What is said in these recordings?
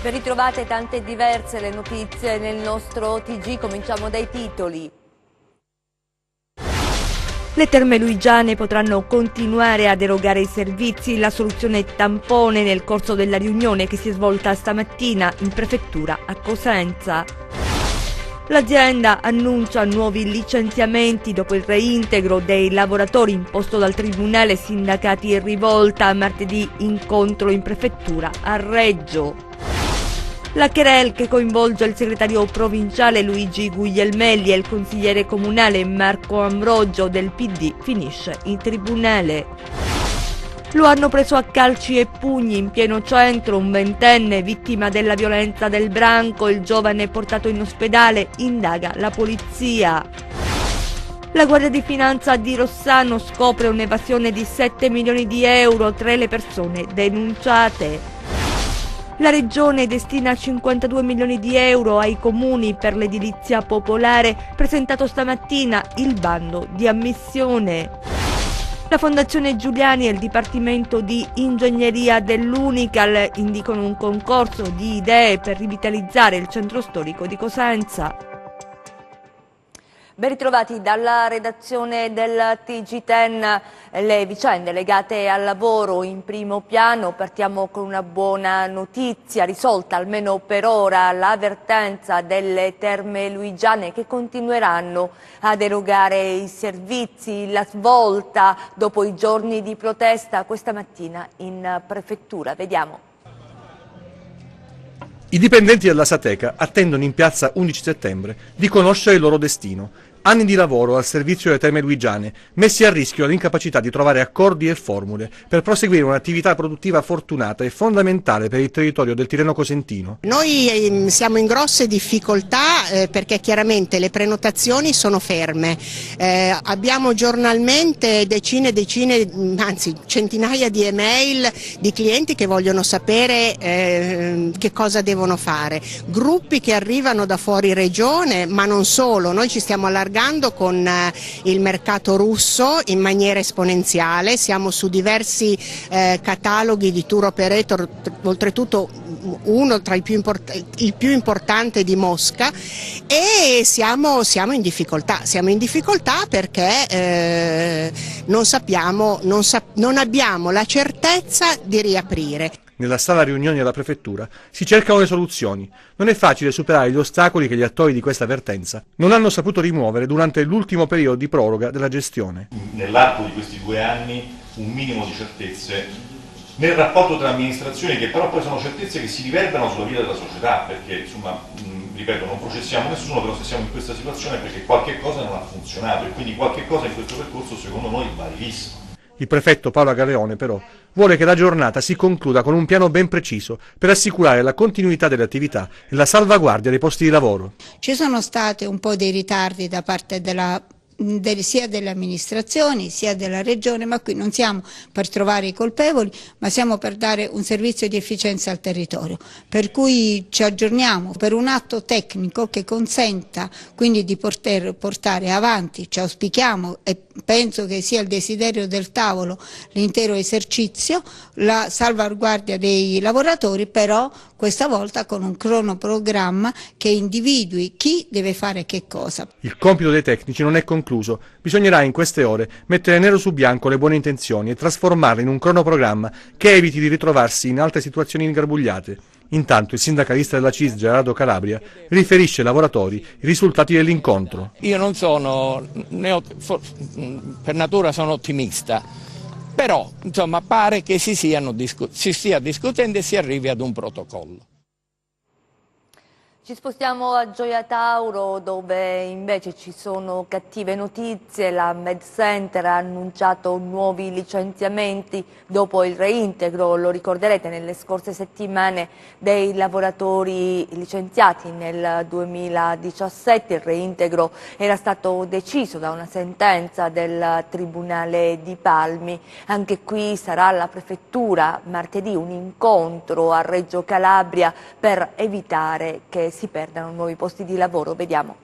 Ben ritrovate, tante e diverse le notizie nel nostro TG, cominciamo dai titoli. Le Terme Luigiane potranno continuare ad erogare i servizi, la soluzione tampone nel corso della riunione che si è svolta stamattina in prefettura a Cosenza. L'azienda annuncia nuovi licenziamenti dopo il reintegro dei lavoratori imposto dal Tribunale sindacati in rivolta. Martedì incontro in prefettura a Reggio. La querel che coinvolge il segretario provinciale Luigi Guglielmelli e il consigliere comunale Marco Ambrogio del PD finisce in tribunale. Lo hanno preso a calci e pugni in pieno centro, un ventenne vittima della violenza del branco, il giovane portato in ospedale, indaga la polizia. La Guardia di Finanza di Rossano scopre un'evasione di 7 milioni di euro tra le persone denunciate. La Regione destina 52 milioni di euro ai comuni per l'edilizia popolare, presentato stamattina il bando di ammissione. La Fondazione Giuliani e il Dipartimento di Ingegneria dell'Unical indicano un concorso di idee per rivitalizzare il centro storico di Cosenza. Ben ritrovati dalla redazione del TG10, le vicende legate al lavoro in primo piano. Partiamo con una buona notizia, risolta almeno per ora la vertenza delle Terme Luigiane che continueranno ad erogare i servizi. La svolta dopo i giorni di protesta questa mattina in prefettura. Vediamo. I dipendenti della Sateca attendono in piazza 11 settembre di conoscere il loro destino. Anni di lavoro al servizio delle Terme Luigiane, messi a rischio dall'incapacità di trovare accordi e formule per proseguire un'attività produttiva fortunata e fondamentale per il territorio del Tirreno Cosentino. Noi siamo in grosse difficoltà perché chiaramente le prenotazioni sono ferme. Abbiamo giornalmente decine, anzi centinaia di email di clienti che vogliono sapere che cosa devono fare. Gruppi che arrivano da fuori regione, ma non solo, noi ci stiamo allargando con il mercato russo in maniera esponenziale, siamo su diversi cataloghi di tour operator, oltretutto uno tra il più importante di Mosca, e siamo in difficoltà perché non abbiamo la certezza di riaprire. Nella sala riunioni della prefettura si cercano le soluzioni. Non è facile superare gli ostacoli che gli attori di questa vertenza non hanno saputo rimuovere durante l'ultimo periodo di proroga della gestione. Nell'arco di questi 2 anni un minimo di certezze nel rapporto tra amministrazioni, che però poi sono certezze che si riverberano sulla vita della società, perché insomma, ripeto, non processiamo nessuno, però se siamo in questa situazione è perché qualche cosa non ha funzionato e quindi qualche cosa in questo percorso secondo noi va rivisto. Il prefetto Paolo Galeone però vuole che la giornata si concluda con un piano ben preciso per assicurare la continuità delle attività e la salvaguardia dei posti di lavoro. Ci sono stati un po' dei ritardi da parte sia delle amministrazioni sia della regione, ma qui non siamo per trovare i colpevoli, ma siamo per dare un servizio di efficienza al territorio, per cui ci aggiorniamo per un atto tecnico che consenta quindi di poter portare avanti, ci auspichiamo e penso che sia il desiderio del tavolo, l'intero esercizio, la salvaguardia dei lavoratori, però questa volta con un cronoprogramma che individui chi deve fare che cosa. Il compito dei tecnici non è concluso, bisognerà in queste ore mettere nero su bianco le buone intenzioni e trasformarle in un cronoprogramma che eviti di ritrovarsi in altre situazioni ingarbugliate. Intanto il sindacalista della CISL Gerardo Calabria riferisce ai lavoratori i risultati dell'incontro. Io non sono, per natura sono ottimista, però insomma pare che si stia discutendo e si arrivi ad un protocollo. Ci spostiamo a Gioia Tauro, dove invece ci sono cattive notizie. La MedCenter ha annunciato nuovi licenziamenti dopo il reintegro, lo ricorderete, nelle scorse settimane dei lavoratori licenziati nel 2017. Il reintegro era stato deciso da una sentenza del Tribunale di Palmi. Anche qui sarà alla prefettura martedì un incontro a Reggio Calabria per evitare che si perdano nuovi posti di lavoro. Vediamo.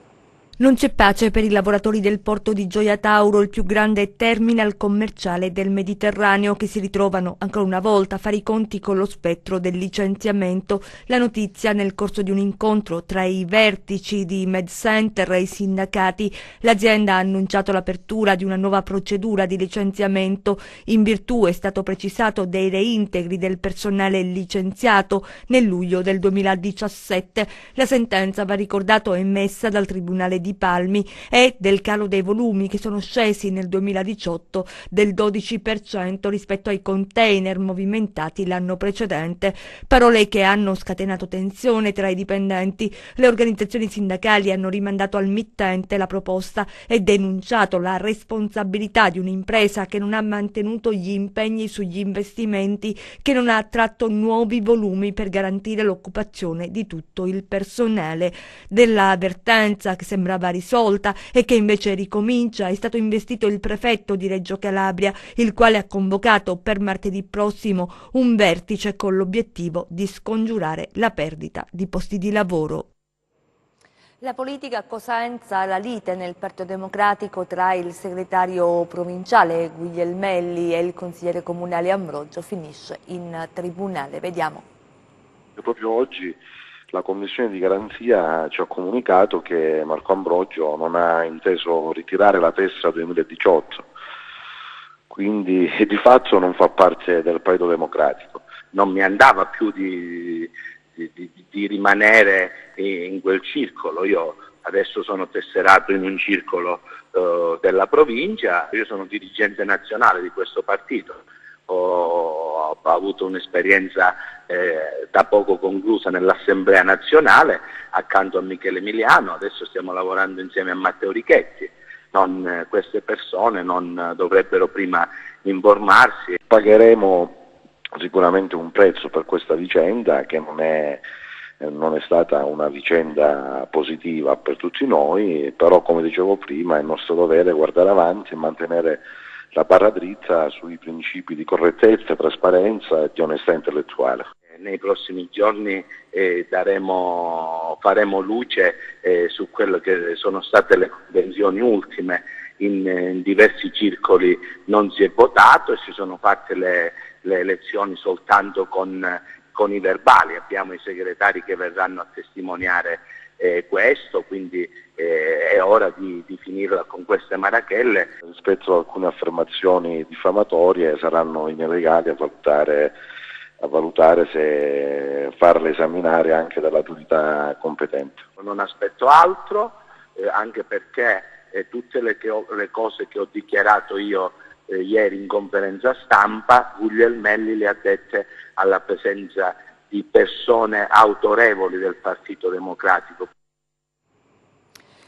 Non c'è pace per i lavoratori del porto di Gioia Tauro, il più grande terminal commerciale del Mediterraneo, che si ritrovano ancora una volta a fare i conti con lo spettro del licenziamento. La notizia nel corso di un incontro tra i vertici di MedCenter e i sindacati. L'azienda ha annunciato l'apertura di una nuova procedura di licenziamento. In virtù, è stato precisato, dei reintegri del personale licenziato nel luglio del 2017. La sentenza, va ricordato, è emessa dal Tribunale di Palmi, e del calo dei volumi, che sono scesi nel 2018 del 12% rispetto ai container movimentati l'anno precedente. Parole che hanno scatenato tensione tra i dipendenti. Le organizzazioni sindacali hanno rimandato al mittente la proposta e denunciato la responsabilità di un'impresa che non ha mantenuto gli impegni sugli investimenti, che non ha attratto nuovi volumi per garantire l'occupazione di tutto il personale. Della vertenza, che sembrava risolta e che invece ricomincia, è stato investito il prefetto di Reggio Calabria, il quale ha convocato per martedì prossimo un vertice con l'obiettivo di scongiurare la perdita di posti di lavoro. La politica a Cosenza, la lite nel Partito Democratico tra il segretario provinciale Guglielmelli e il consigliere comunale Ambrogio finisce in tribunale. Vediamo. Proprio oggi la Commissione di garanzia ci ha comunicato che Marco Ambrogio non ha inteso ritirare la tessera 2018, quindi di fatto non fa parte del Partito Democratico. Non mi andava più di rimanere in quel circolo. Io adesso sono tesserato in un circolo della provincia, io sono dirigente nazionale di questo partito. Ho avuto un'esperienza da poco conclusa nell'Assemblea nazionale accanto a Michele Emiliano, adesso stiamo lavorando insieme a Matteo Richetti. Queste persone non dovrebbero prima informarsi. Pagheremo sicuramente un prezzo per questa vicenda, che non è stata una vicenda positiva per tutti noi, però come dicevo prima è nostro dovere guardare avanti e mantenere la barra dritta sui principi di correttezza, trasparenza e di onestà intellettuale. Nei prossimi giorni faremo luce su quello che sono state le convenzioni ultime. In diversi circoli non si è votato e si sono fatte le elezioni soltanto con i verbali. Abbiamo i segretari che verranno a testimoniare questo, quindi è ora di finirla con queste marachelle. Rispetto a alcune affermazioni diffamatorie saranno i miei legali a valutare se farle esaminare anche dall'autorità competente. Non aspetto altro, anche perché tutte le cose che ho dichiarato io ieri in conferenza stampa, Guglielmelli le ha dette alla presenza di persone autorevoli del Partito Democratico.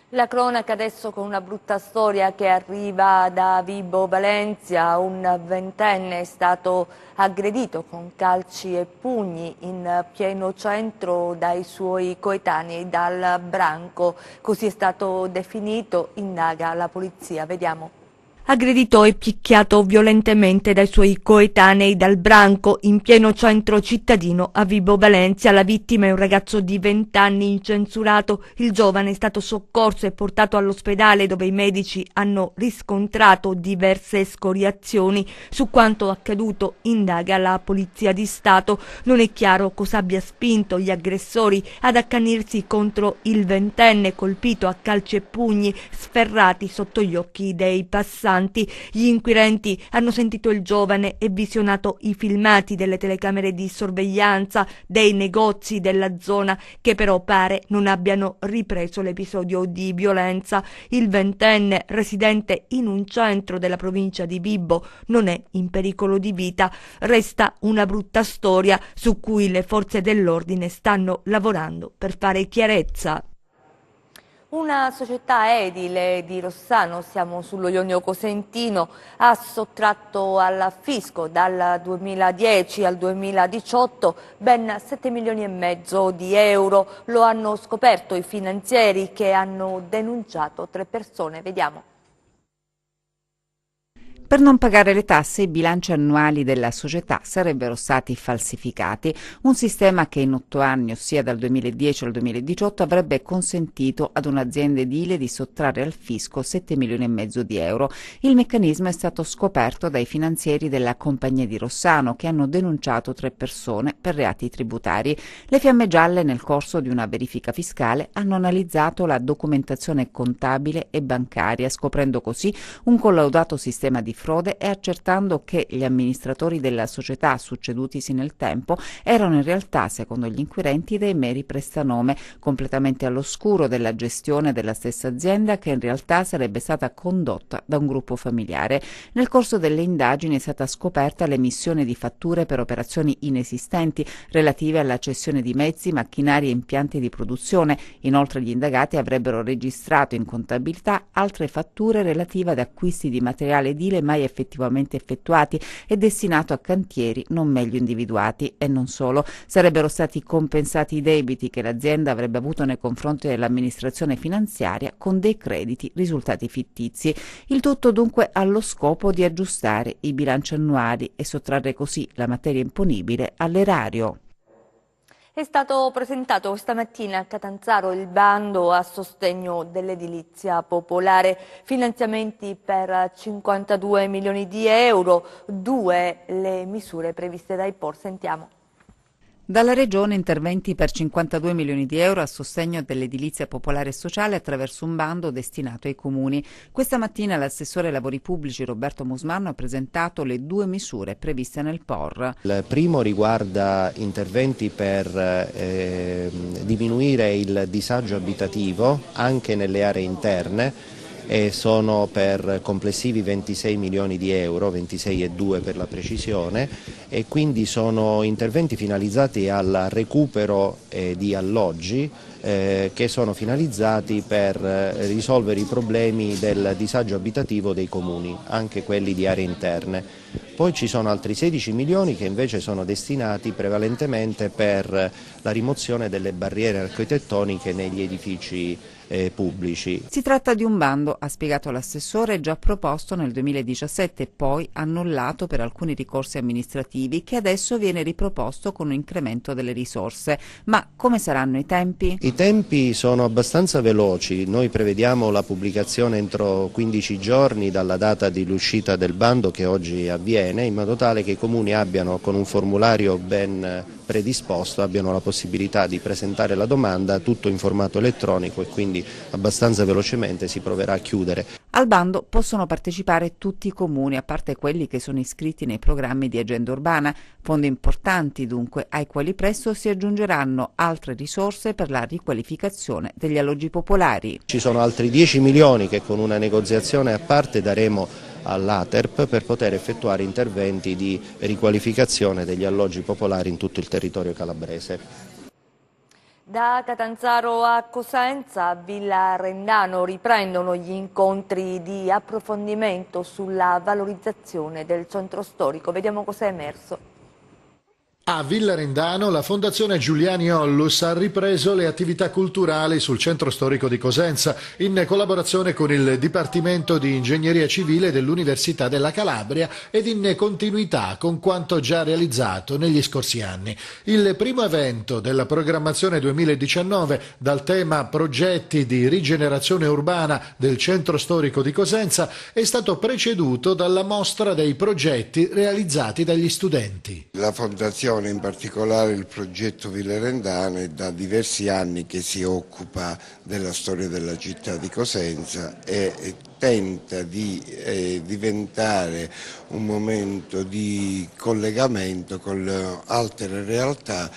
La cronaca adesso con una brutta storia che arriva da Vibo Valentia. Un ventenne è stato aggredito con calci e pugni in pieno centro dai suoi coetanei, dal branco, così è stato definito, indaga la polizia. Vediamo. Aggredito e picchiato violentemente dai suoi coetanei dal branco in pieno centro cittadino a Vibo Valentia. La vittima è un ragazzo di 20 anni incensurato. Il giovane è stato soccorso e portato all'ospedale, dove i medici hanno riscontrato diverse scoriazioni. Su quanto accaduto indaga la Polizia di Stato. Non è chiaro cosa abbia spinto gli aggressori ad accanirsi contro il ventenne, colpito a calci e pugni sferrati sotto gli occhi dei passanti. Gli inquirenti hanno sentito il giovane e visionato i filmati delle telecamere di sorveglianza dei negozi della zona, che però pare non abbiano ripreso l'episodio di violenza. Il ventenne, residente in un centro della provincia di Vibo, non è in pericolo di vita. Resta una brutta storia su cui le forze dell'ordine stanno lavorando per fare chiarezza. Una società edile di Rossano, siamo sullo Ionio Cosentino, ha sottratto al fisco dal 2010 al 2018 ben 7,5 milioni di euro. Lo hanno scoperto i finanzieri, che hanno denunciato 3 persone. Vediamo. Per non pagare le tasse, i bilanci annuali della società sarebbero stati falsificati, un sistema che in 8 anni, ossia dal 2010 al 2018, avrebbe consentito ad un'azienda edile di sottrarre al fisco 7 milioni e mezzo di euro. Il meccanismo è stato scoperto dai finanzieri della Compagnia di Rossano, che hanno denunciato 3 persone per reati tributari. Le Fiamme Gialle, nel corso di una verifica fiscale, hanno analizzato la documentazione contabile e bancaria, scoprendo così un collaudato sistema di frode e accertando che gli amministratori della società succedutisi nel tempo erano in realtà, secondo gli inquirenti, dei meri prestanome, completamente all'oscuro della gestione della stessa azienda, che in realtà sarebbe stata condotta da un gruppo familiare. Nel corso delle indagini è stata scoperta l'emissione di fatture per operazioni inesistenti relative alla cessione di mezzi, macchinari e impianti di produzione. Inoltre gli indagati avrebbero registrato in contabilità altre fatture relative ad acquisti di materiale edile mai effettivamente effettuati e destinato a cantieri non meglio individuati. E non solo, sarebbero stati compensati i debiti che l'azienda avrebbe avuto nei confronti dell'amministrazione finanziaria con dei crediti risultati fittizi. Il tutto dunque allo scopo di aggiustare i bilanci annuali e sottrarre così la materia imponibile all'erario. È stato presentato questa mattina a Catanzaro il bando a sostegno dell'edilizia popolare, finanziamenti per 52 milioni di euro, 2 le misure previste dai POR. Sentiamo. Dalla Regione interventi per 52 milioni di euro a sostegno dell'edilizia popolare e sociale attraverso un bando destinato ai comuni. Questa mattina l'assessore ai lavori pubblici Roberto Musmanno ha presentato le 2 misure previste nel POR. Il primo riguarda interventi per diminuire il disagio abitativo anche nelle aree interne, e sono per complessivi 26 milioni di euro, 26,2 per la precisione, e quindi sono interventi finalizzati al recupero di alloggi che sono finalizzati per risolvere i problemi del disagio abitativo dei comuni, anche quelli di aree interne. Poi ci sono altri 16 milioni che invece sono destinati prevalentemente per la rimozione delle barriere architettoniche negli edifici pubblici. Si tratta di un bando, ha spiegato l'assessore, già proposto nel 2017 e poi annullato per alcuni ricorsi amministrativi, che adesso viene riproposto con un incremento delle risorse. Ma come saranno i tempi? I tempi sono abbastanza veloci, noi prevediamo la pubblicazione entro 15 giorni dalla data dell'uscita del bando, che oggi avviene, in modo tale che i comuni abbiano, con un formulario ben predisposto, abbiano la possibilità di presentare la domanda, tutto in formato elettronico, e quindi abbastanza velocemente si proverà a chiudere. Al bando possono partecipare tutti i comuni, a parte quelli che sono iscritti nei programmi di agenda urbana, fondi importanti dunque, ai quali presto si aggiungeranno altre risorse per la riqualificazione degli alloggi popolari. Ci sono altri 10 milioni che con una negoziazione a parte daremo all'Aterp per poter effettuare interventi di riqualificazione degli alloggi popolari in tutto il territorio calabrese. Da Catanzaro a Cosenza, a Villa Rendano, riprendono gli incontri di approfondimento sulla valorizzazione del centro storico. Vediamo cosa è emerso. A Villa Rendano la Fondazione Giuliani Ollus ha ripreso le attività culturali sul centro storico di Cosenza in collaborazione con il Dipartimento di Ingegneria Civile dell'Università della Calabria ed in continuità con quanto già realizzato negli scorsi anni. Il primo evento della programmazione 2019 dal tema Progetti di rigenerazione urbana del centro storico di Cosenza è stato preceduto dalla mostra dei progetti realizzati dagli studenti. La Fondazione, in particolare il progetto Villa Rendano, è da diversi anni che si occupa della storia della città di Cosenza e tenta di diventare un momento di collegamento con le altre realtà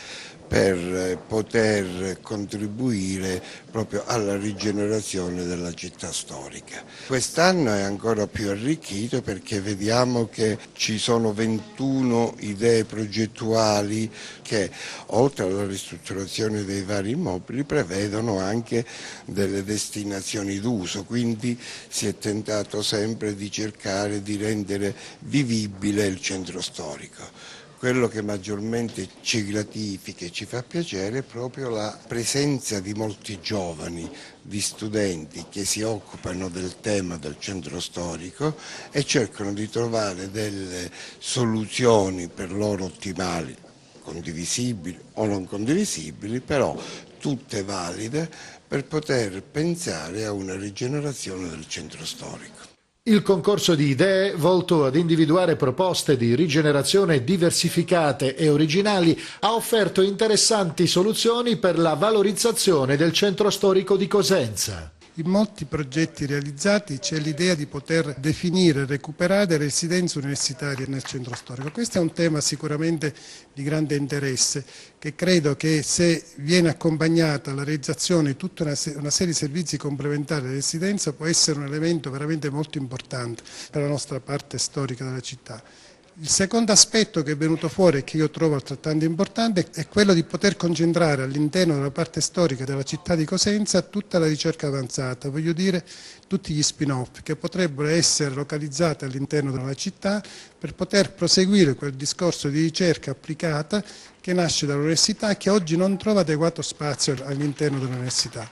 per poter contribuire proprio alla rigenerazione della città storica. Quest'anno è ancora più arricchito perché vediamo che ci sono 21 idee progettuali che, oltre alla ristrutturazione dei vari immobili, prevedono anche delle destinazioni d'uso, quindi si è tentato sempre di cercare di rendere vivibile il centro storico. quello che maggiormente ci gratifica e ci fa piacere è proprio la presenza di molti giovani, di studenti che si occupano del tema del centro storico e cercano di trovare delle soluzioni per loro ottimali, condivisibili o non condivisibili, però tutte valide per poter pensare a una rigenerazione del centro storico. Il concorso di idee, volto ad individuare proposte di rigenerazione diversificate e originali, ha offerto interessanti soluzioni per la valorizzazione del centro storico di Cosenza. In molti progetti realizzati c'è l'idea di poter definire e recuperare residenze universitarie nel centro storico. Questo è un tema sicuramente di grande interesse, che credo che se viene accompagnata alla realizzazione di tutta una serie di servizi complementari alla residenza può essere un elemento veramente molto importante per la nostra parte storica della città. Il secondo aspetto che è venuto fuori e che io trovo altrettanto importante è quello di poter concentrare all'interno della parte storica della città di Cosenza tutta la ricerca avanzata, voglio dire tutti gli spin-off che potrebbero essere localizzati all'interno della città per poter proseguire quel discorso di ricerca applicata che nasce dall'università e che oggi non trova adeguato spazio all'interno dell'università.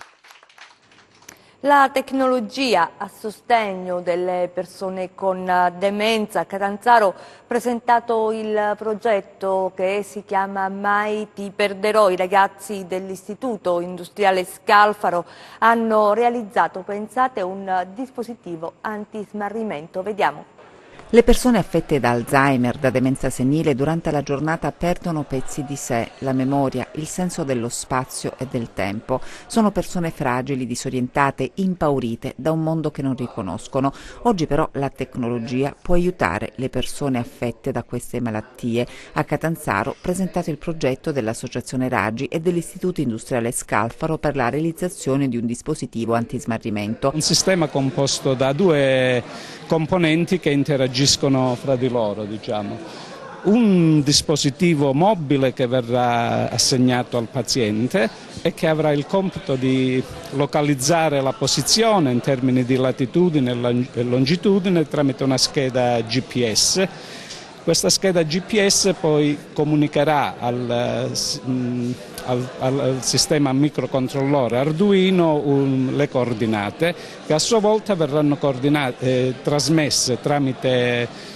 La tecnologia a sostegno delle persone con demenza. A Catanzaro ha presentato il progetto che si chiama Mai ti perderò. I ragazzi dell'Istituto Industriale Scalfaro hanno realizzato, pensate, un dispositivo antismarrimento. Vediamo. Le persone affette da Alzheimer, da demenza senile, durante la giornata perdono pezzi di sé, la memoria, il senso dello spazio e del tempo. Sono persone fragili, disorientate, impaurite da un mondo che non riconoscono. Oggi però la tecnologia può aiutare le persone affette da queste malattie. A Catanzaro ha presentato il progetto dell'Associazione Raggi e dell'Istituto Industriale Scalfaro per la realizzazione di un dispositivo antismarrimento. Un sistema composto da due componenti che interagiscono fra di loro, diciamo. Un dispositivo mobile che verrà assegnato al paziente e che avrà il compito di localizzare la posizione in termini di latitudine e longitudine tramite una scheda GPS. Questa scheda GPS poi comunicherà al sistema microcontrollore Arduino le coordinate che a sua volta verranno trasmesse tramite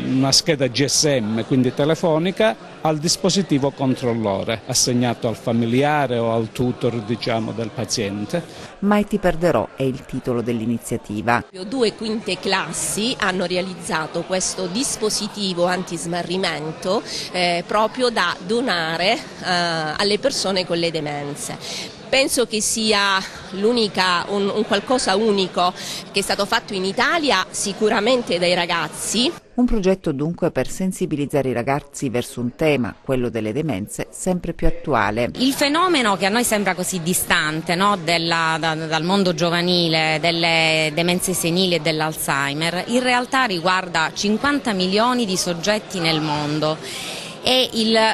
una scheda GSM, quindi telefonica, al dispositivo controllore assegnato al familiare o al tutor, diciamo, del paziente. Mai ti perderò è il titolo dell'iniziativa. 2 quinte classi hanno realizzato questo dispositivo antismarrimento proprio da donare alle persone con le demenze. Penso che sia un qualcosa unico che è stato fatto in Italia, sicuramente dai ragazzi. Un progetto dunque per sensibilizzare i ragazzi verso un tema, quello delle demenze, sempre più attuale. Il fenomeno che a noi sembra così distante, no? Dal mondo giovanile, delle demenze senili e dell'Alzheimer, in realtà riguarda 50 milioni di soggetti nel mondo. E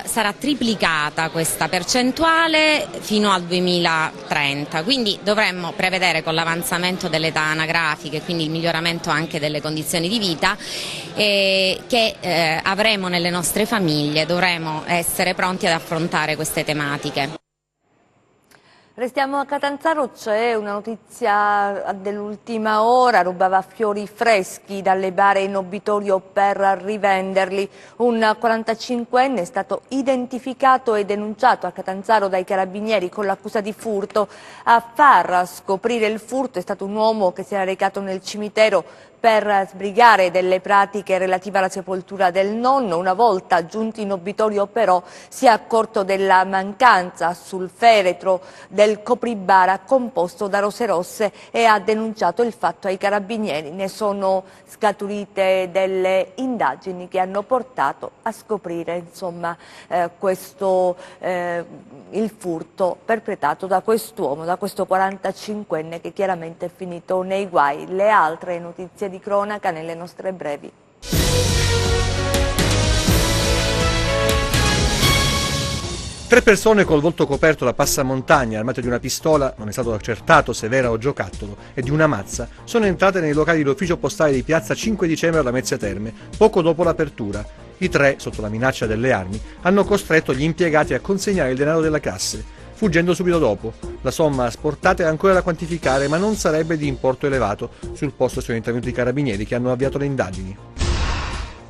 sarà triplicata questa percentuale fino al 2030, quindi dovremmo prevedere con l'avanzamento dell'età anagrafica e quindi il miglioramento anche delle condizioni di vita che avremo nelle nostre famiglie, dovremo essere pronti ad affrontare queste tematiche. Restiamo a Catanzaro, c'è una notizia dell'ultima ora, rubava fiori freschi dalle bare in obitorio per rivenderli. Un 45enne è stato identificato e denunciato a Catanzaro dai carabinieri con l'accusa di furto. A far scoprire il furto è stato un uomo che si era recato nel cimitero per sbrigare delle pratiche relative alla sepoltura del nonno. Una volta giunti in obitorio però si è accorto della mancanza sul feretro del copribara composto da rose rosse e ha denunciato il fatto ai carabinieri. Ne sono scaturite delle indagini che hanno portato a scoprire insomma il furto perpetrato da quest'uomo, da questo 45enne che chiaramente è finito nei guai. Le altre notizie di cronaca nelle nostre brevi. Tre persone col volto coperto da passamontagna, armate di una pistola, non è stato accertato se vera o giocattolo, e di una mazza, sono entrate nei locali dell'ufficio postale di piazza 5 dicembre alla Mezzia Terme, poco dopo l'apertura. I tre, sotto la minaccia delle armi, hanno costretto gli impiegati a consegnare il denaro delle casse, fuggendo subito dopo. La somma asportata è ancora da quantificare, ma non sarebbe di importo elevato. Sul posto sono intervenuti i carabinieri che hanno avviato le indagini.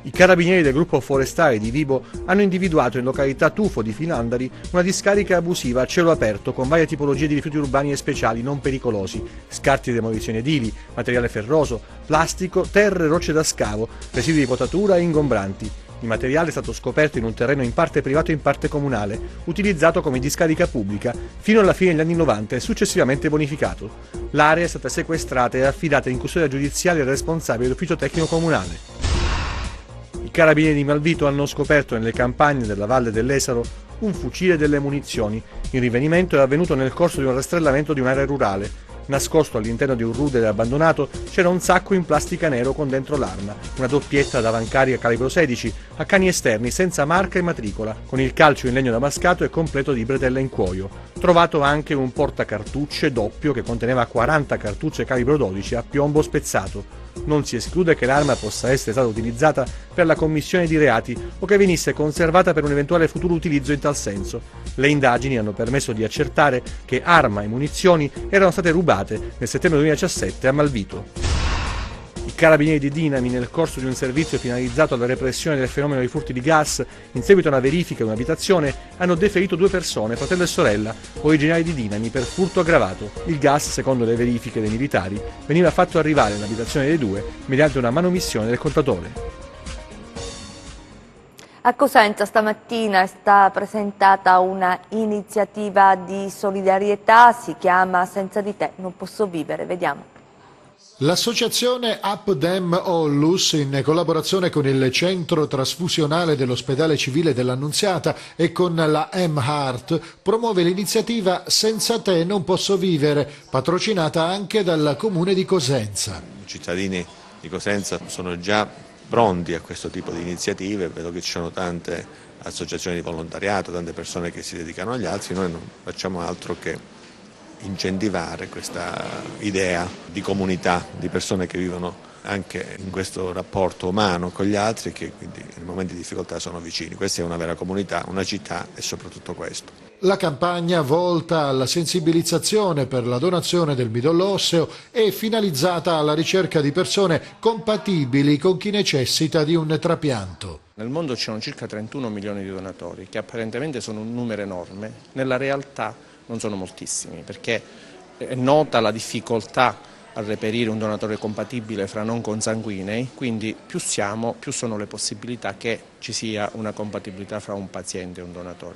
I carabinieri del gruppo forestale di Vibo hanno individuato in località Tufo di Filandari una discarica abusiva a cielo aperto con varie tipologie di rifiuti urbani e speciali non pericolosi, scarti di demolizioni edili, materiale ferroso, plastico, terre e rocce da scavo, residui di potatura e ingombranti. Il materiale è stato scoperto in un terreno in parte privato e in parte comunale, utilizzato come discarica pubblica fino alla fine degli anni 90 e successivamente bonificato. L'area è stata sequestrata e affidata in custodia giudiziaria al responsabile dell'ufficio tecnico comunale. I carabinieri di Malvito hanno scoperto nelle campagne della Valle dell'Esaro un fucile e delle munizioni. Il rinvenimento è avvenuto nel corso di un rastrellamento di un'area rurale. Nascosto all'interno di un rudere abbandonato c'era un sacco in plastica nero con dentro l'arma, una doppietta ad avancarica calibro 16, a cani esterni senza marca e matricola, con il calcio in legno damascato e completo di bretelle in cuoio. Trovato anche un portacartucce doppio che conteneva 40 cartucce calibro 12 a piombo spezzato. Non si esclude che l'arma possa essere stata utilizzata per la commissione di reati o che venisse conservata per un eventuale futuro utilizzo in tal senso. Le indagini hanno permesso di accertare che arma e munizioni erano state rubate nel settembre 2017 a Malvito. I carabinieri di Dinami, nel corso di un servizio finalizzato alla repressione del fenomeno dei furti di gas, in seguito a una verifica in un'abitazione, hanno deferito 2 persone, fratello e sorella, originari di Dinami, per furto aggravato. Il gas, secondo le verifiche dei militari, veniva fatto arrivare nell'abitazione dei due mediante una manomissione del contatore. A Cosenza stamattina è stata presentata una iniziativa di solidarietà, si chiama Senza di te non posso vivere, vediamo. L'associazione Appdem Ollus, in collaborazione con il centro trasfusionale dell'ospedale civile dell'Annunziata e con la M-Heart, promuove l'iniziativa Senza te non posso vivere, patrocinata anche dal comune di Cosenza. I cittadini di Cosenza sono già pronti a questo tipo di iniziative, vedo che ci sono tante associazioni di volontariato, tante persone che si dedicano agli altri, noi non facciamo altro che incentivare questa idea di comunità, di persone che vivono anche in questo rapporto umano con gli altri e che quindi nei momenti di difficoltà sono vicini. Questa è una vera comunità, una città e soprattutto questo. La campagna volta alla sensibilizzazione per la donazione del midollo osseo è finalizzata alla ricerca di persone compatibili con chi necessita di un trapianto. Nel mondo ci sono circa 31 milioni di donatori, che apparentemente sono un numero enorme, nella realtà non sono moltissimi, perché è nota la difficoltà a reperire un donatore compatibile fra non consanguinei, quindi più siamo, più sono le possibilità che ci sia una compatibilità fra un paziente e un donatore.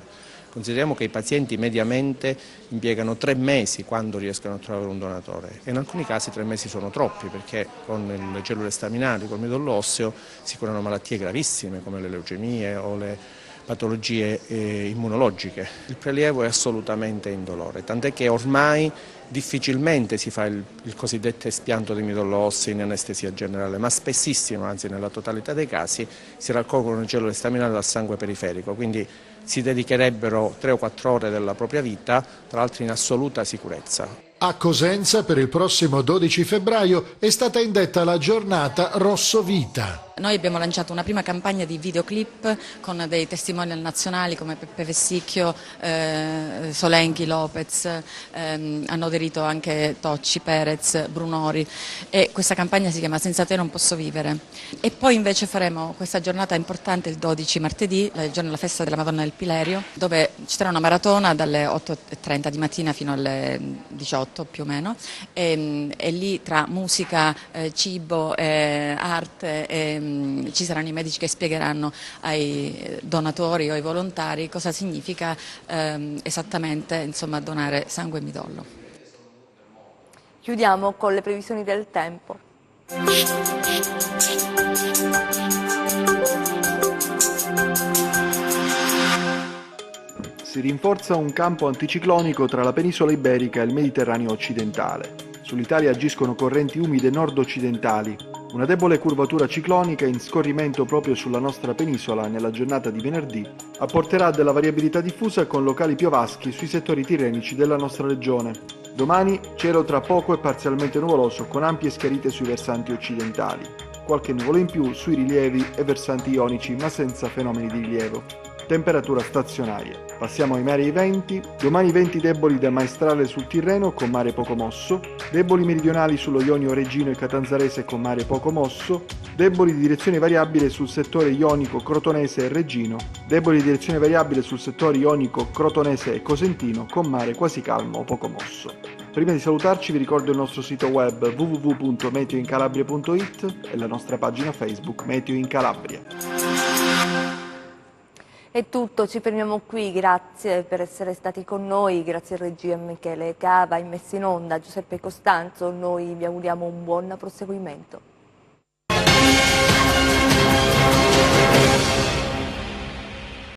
Consideriamo che i pazienti mediamente impiegano 3 mesi quando riescono a trovare un donatore e in alcuni casi 3 mesi sono troppi, perché con le cellule staminali, col midollo osseo, si curano malattie gravissime come le leucemie o le patologie immunologiche. Il prelievo è assolutamente indolore, tant'è che ormai difficilmente si fa il cosiddetto espianto di midollo osseo in anestesia generale, ma spessissimo, anzi nella totalità dei casi, si raccolgono le cellule staminali dal sangue periferico, quindi si dedicherebbero 3 o 4 ore della propria vita, tra l'altro in assoluta sicurezza. A Cosenza per il prossimo 12 febbraio è stata indetta la giornata Rosso Vita. Noi abbiamo lanciato una prima campagna di videoclip con dei testimonial nazionali come Peppe Vessicchio, Solenchi, Lopez, hanno aderito anche Tocci, Perez, Brunori e questa campagna si chiama Senza te non posso vivere. E poi invece faremo questa giornata importante il 12 martedì, il giorno della festa della Madonna del Pilerio, dove ci sarà una maratona dalle 8:30 di mattina fino alle 18 più o meno e lì tra musica, cibo, arte ci saranno i medici che spiegheranno ai donatori o ai volontari cosa significa esattamente, insomma, donare sangue e midollo. Chiudiamo con le previsioni del tempo. Si rinforza un campo anticiclonico tra la penisola iberica e il Mediterraneo occidentale. Sull'Italia agiscono correnti umide nord-occidentali. Una debole curvatura ciclonica in scorrimento proprio sulla nostra penisola nella giornata di venerdì apporterà della variabilità diffusa con locali piovaschi sui settori tirrenici della nostra regione. Domani cielo tra poco e parzialmente nuvoloso con ampie schiarite sui versanti occidentali. qualche nuvolo in più sui rilievi e versanti ionici ma senza fenomeni di rilievo. Temperatura stazionaria. Passiamo ai mari e ai venti. Domani venti deboli da maestrale sul Tirreno con mare poco mosso, deboli meridionali sullo Ionio Reggino e Catanzarese con mare poco mosso, deboli di direzione variabile sul settore ionico Crotonese e Reggino, deboli di direzione variabile sul settore ionico Crotonese e Cosentino con mare quasi calmo o poco mosso. Prima di salutarci vi ricordo il nostro sito web www.meteoincalabria.it e la nostra pagina Facebook Meteo in Calabria. È tutto, ci fermiamo qui, grazie per essere stati con noi, grazie a regia Michele Cava, in messa in onda Giuseppe Costanzo, noi vi auguriamo un buon proseguimento.